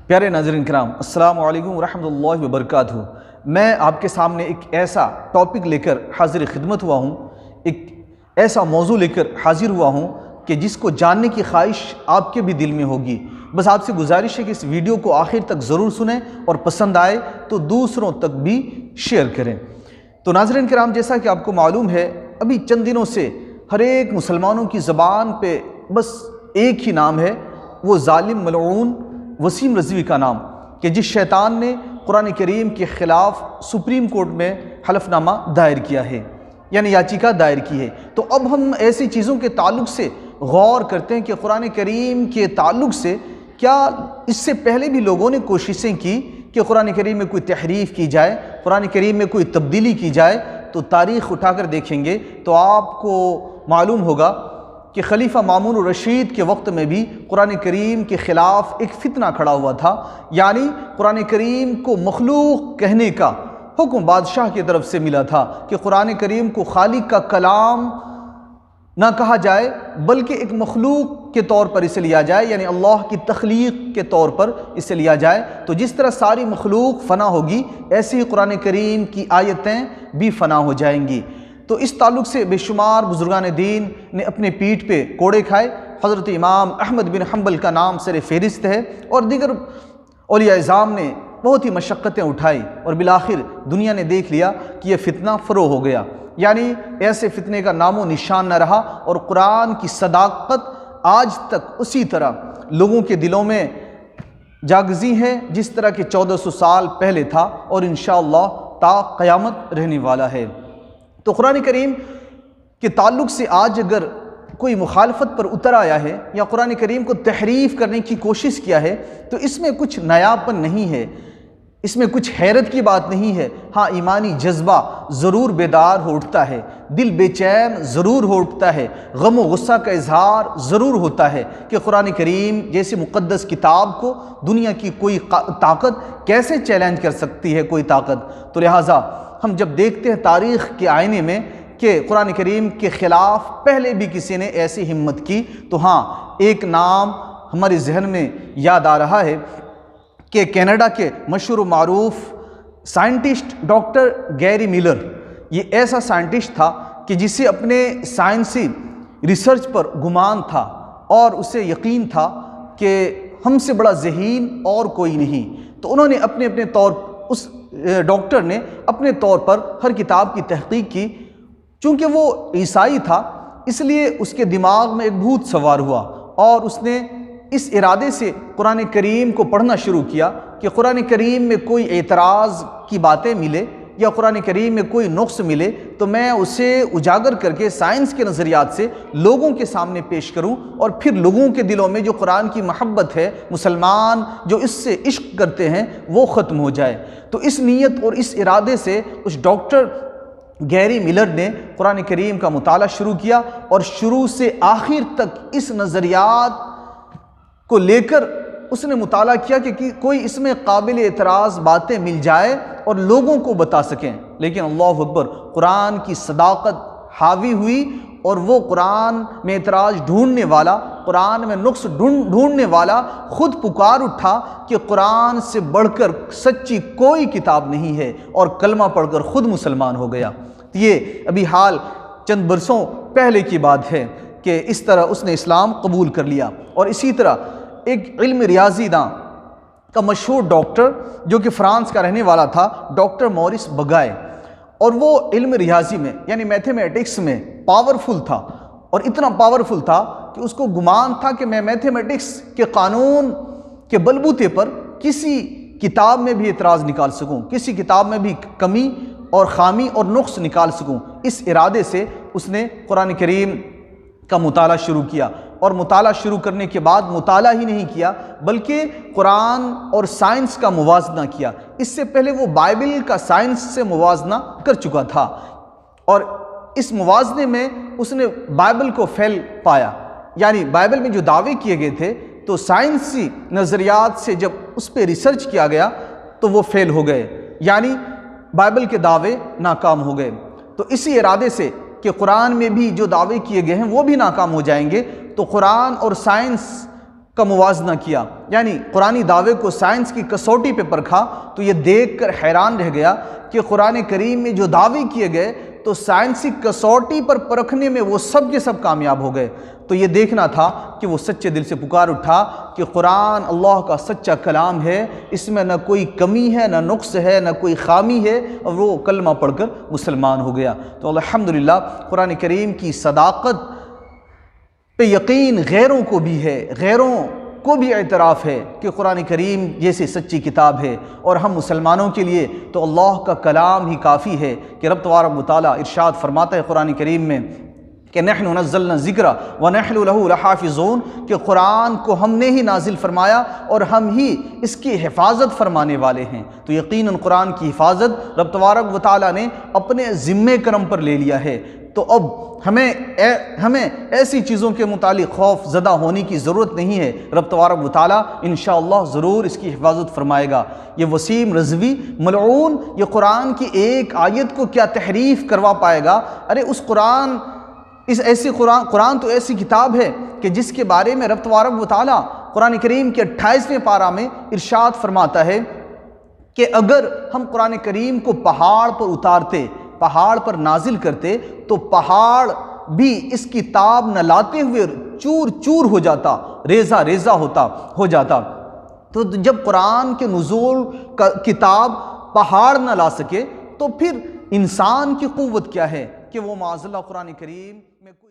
پیارے ناظرین کرام، السلام علیکم ورحمۃ اللہ وبرکاتہ۔ میں آپ کے سامنے ایک ایسا ٹاپک لے کر حاضر خدمت ہوا ہوں، ایک ایسا موضوع لے کر حاضر ہوا ہوں کہ جس کو جاننے کی خواہش آپ کے بھی دل میں ہوگی۔ بس آپ سے گزارش ہے کہ اس ویڈیو کو آخر تک ضرور سنیں اور پسند آئے تو دوسروں تک بھی شیئر کریں۔ تو ناظرین کرام، جیسا کہ آپ کو معلوم ہے، ابھی چند دنوں سے ہر ایک مسلمانوں کی زبان پہ بس ایک ہی نام ہے، وہ ظالم ملعون وسیم رضوی کا نام، کہ جس شیطان نے قرآن کریم کے خلاف سپریم کورٹ میں حلف نامہ دائر کیا ہے، یعنی یاچیکا دائر کی ہے۔ تو اب ہم ایسی چیزوں کے تعلق سے غور کرتے ہیں کہ قرآن کریم کے تعلق سے کیا اس سے پہلے بھی لوگوں نے کوششیں کی کہ قرآن کریم میں کوئی تحریف کی جائے، قرآن کریم میں کوئی تبدیلی کی جائے۔ تو تاریخ اٹھا کر دیکھیں گے تو آپ کو معلوم ہوگا کہ خلیفہ مامون الرشید کے وقت میں بھی قرآن کریم کے خلاف ایک فتنہ کھڑا ہوا تھا، یعنی قرآن کریم کو مخلوق کہنے کا حکم بادشاہ کی طرف سے ملا تھا کہ قرآن کریم کو خالق کا کلام نہ کہا جائے بلکہ ایک مخلوق کے طور پر اسے لیا جائے، یعنی اللہ کی تخلیق کے طور پر اسے لیا جائے۔ تو جس طرح ساری مخلوق فنا ہوگی، ایسے ہی قرآن کریم کی آیتیں بھی فنا ہو جائیں گی۔ تو اس تعلق سے بے شمار بزرگان دین نے اپنے پیٹھ پہ کوڑے کھائے۔ حضرت امام احمد بن حنبل کا نام سر فہرست ہے، اور دیگر اولیاء اعظام نے بہت ہی مشقتیں اٹھائی، اور بالآخر دنیا نے دیکھ لیا کہ یہ فتنہ فروغ ہو گیا، یعنی ایسے فتنے کا نام و نشان نہ رہا، اور قرآن کی صداقت آج تک اسی طرح لوگوں کے دلوں میں جاگزی ہے جس طرح کہ 1400 سال پہلے تھا، اور انشاءاللہ تا قیامت رہنے والا ہے۔ تو قرآن کریم کے تعلق سے آج اگر کوئی مخالفت پر اتر آیا ہے یا قرآن کریم کو تحریف کرنے کی کوشش کیا ہے تو اس میں کچھ نیاپن نہیں ہے، اس میں کچھ حیرت کی بات نہیں ہے۔ ہاں، ایمانی جذبہ ضرور بیدار ہو اٹھتا ہے، دل بے چین ضرور ہو اٹھتا ہے، غم و غصہ کا اظہار ضرور ہوتا ہے کہ قرآن کریم جیسے مقدس کتاب کو دنیا کی کوئی طاقت کیسے چیلنج کر سکتی ہے، کوئی طاقت۔ تو لہٰذا ہم جب دیکھتے ہیں تاریخ کے آئینے میں کہ قرآن کریم کے خلاف پہلے بھی کسی نے ایسی ہمت کی، تو ہاں، ایک نام ہمارے ذہن میں یاد آ رہا ہے کہ کینیڈا کے مشہور و معروف سائنٹسٹ ڈاکٹر گیری ملر، یہ ایسا سائنٹسٹ تھا کہ جسے اپنے سائنسی ریسرچ پر گمان تھا اور اسے یقین تھا کہ ہم سے بڑا ذہین اور کوئی نہیں۔ تو انہوں نے اپنے طور اس ڈاکٹر نے اپنے طور پر ہر کتاب کی تحقیق کی۔ چونکہ وہ عیسائی تھا، اس لیے اس کے دماغ میں ایک بھوت سوار ہوا، اور اس نے اس ارادے سے قرآن کریم کو پڑھنا شروع کیا کہ قرآن کریم میں کوئی اعتراض کی باتیں ملے یا قرآن کریم میں کوئی نقص ملے تو میں اسے اجاگر کر کے سائنس کے نظریات سے لوگوں کے سامنے پیش کروں، اور پھر لوگوں کے دلوں میں جو قرآن کی محبت ہے، مسلمان جو اس سے عشق کرتے ہیں، وہ ختم ہو جائے۔ تو اس نیت اور اس ارادے سے اس ڈاکٹر گیری ملر نے قرآن کریم کا مطالعہ شروع کیا، اور شروع سے آخر تک اس نظریات کو لے کر اس نے مطالعہ کیا کہ کوئی اس میں قابل اعتراض باتیں مل جائے اور لوگوں کو بتا سکیں۔ لیکن اللہ اکبر، قرآن کی صداقت حاوی ہوئی، اور وہ قرآن میں اعتراض ڈھونڈنے والا، قرآن میں نقص ڈھونڈنے والا خود پکار اٹھا کہ قرآن سے بڑھ کر سچی کوئی کتاب نہیں ہے، اور کلمہ پڑھ کر خود مسلمان ہو گیا۔ یہ ابھی حال چند برسوں پہلے کی بات ہے کہ اس طرح اس نے اسلام قبول کر لیا۔ اور اسی طرح ایک علم ریاضی داں کا مشہور ڈاکٹر جو کہ فرانس کا رہنے والا تھا، ڈاکٹر مورس بگائے، اور وہ علم ریاضی میں یعنی میتھمیٹکس میں پاورفل تھا، اور اتنا پاورفل تھا کہ اس کو گمان تھا کہ میں میتھمیٹکس کے قانون کے بلبوتے پر کسی کتاب میں بھی اعتراض نکال سکوں، کسی کتاب میں بھی کمی اور خامی اور نقص نکال سکوں۔ اس ارادے سے اس نے قرآن کریم کا مطالعہ شروع کیا، اور مطالعہ شروع کرنے کے بعد مطالعہ ہی نہیں کیا بلکہ قرآن اور سائنس کا موازنہ کیا۔ اس سے پہلے وہ بائبل کا سائنس سے موازنہ کر چکا تھا، اور اس موازنے میں اس نے بائبل کو فیل پایا، یعنی بائبل میں جو دعوے کیے گئے تھے تو سائنسی نظریات سے جب اس پہ ریسرچ کیا گیا تو وہ فیل ہو گئے، یعنی بائبل کے دعوے ناکام ہو گئے۔ تو اسی ارادے سے کہ قرآن میں بھی جو دعوے کیے گئے ہیں وہ بھی ناکام ہو جائیں گے، تو قرآن اور سائنس کا موازنہ کیا، یعنی قرآنی دعوے کو سائنس کی کسوٹی پہ پرکھا تو یہ دیکھ کر حیران رہ گیا کہ قرآن کریم میں جو دعوے کیے گئے تو سائنسی کسوٹی پر پرکھنے میں وہ سب کے سب کامیاب ہو گئے۔ تو یہ دیکھنا تھا کہ وہ سچے دل سے پکار اٹھا کہ قرآن اللہ کا سچا کلام ہے، اس میں نہ کوئی کمی ہے، نہ نقص ہے، نہ کوئی خامی ہے، اور وہ کلمہ پڑھ کر مسلمان ہو گیا۔ تو الحمدللہ قرآن کریم کی صداقت پہ یقین غیروں کو بھی ہے، غیروں کو بھی اعتراف ہے کہ قرآن کریم جیسی سچی کتاب ہے، اور ہم مسلمانوں کے لیے تو اللہ کا کلام ہی کافی ہے کہ رب تبارک و تعالیٰ ارشاد فرماتا ہے قرآن کریم میں کہ نحن نزلنا الذکر ونحن لہ لحافظون، کہ قرآن کو ہم نے ہی نازل فرمایا اور ہم ہی اس کی حفاظت فرمانے والے ہیں۔ تو یقیناً قرآن کی حفاظت رب تبارک و تعالیٰ نے اپنے ذمہ کرم پر لے لیا ہے۔ تو اب ہمیں ایسی چیزوں کے متعلق خوف زدہ ہونے کی ضرورت نہیں ہے، رب تبارک و تعالیٰ انشاءاللہ ضرور اس کی حفاظت فرمائے گا۔ یہ وسیم رضوی ملعون یہ قرآن کی ایک آیت کو کیا تحریف کروا پائے گا؟ ارے اس قرآن تو ایسی کتاب ہے کہ جس کے بارے میں رب تبارک و تعالیٰ قرآن کریم کے 28ویں پارہ میں ارشاد فرماتا ہے کہ اگر ہم قرآن کریم کو پہاڑ پر اتارتے، پہاڑ پر نازل کرتے تو پہاڑ بھی اس کتاب نہ لاتے ہوئے چور چور ہو جاتا، ریزہ ریزہ ہو جاتا۔ تو جب قرآن کے نزول کا کتاب پہاڑ نہ لا سکے تو پھر انسان کی قوت کیا ہے کہ وہ معاذ اللہ قرآن کریم میں کوئی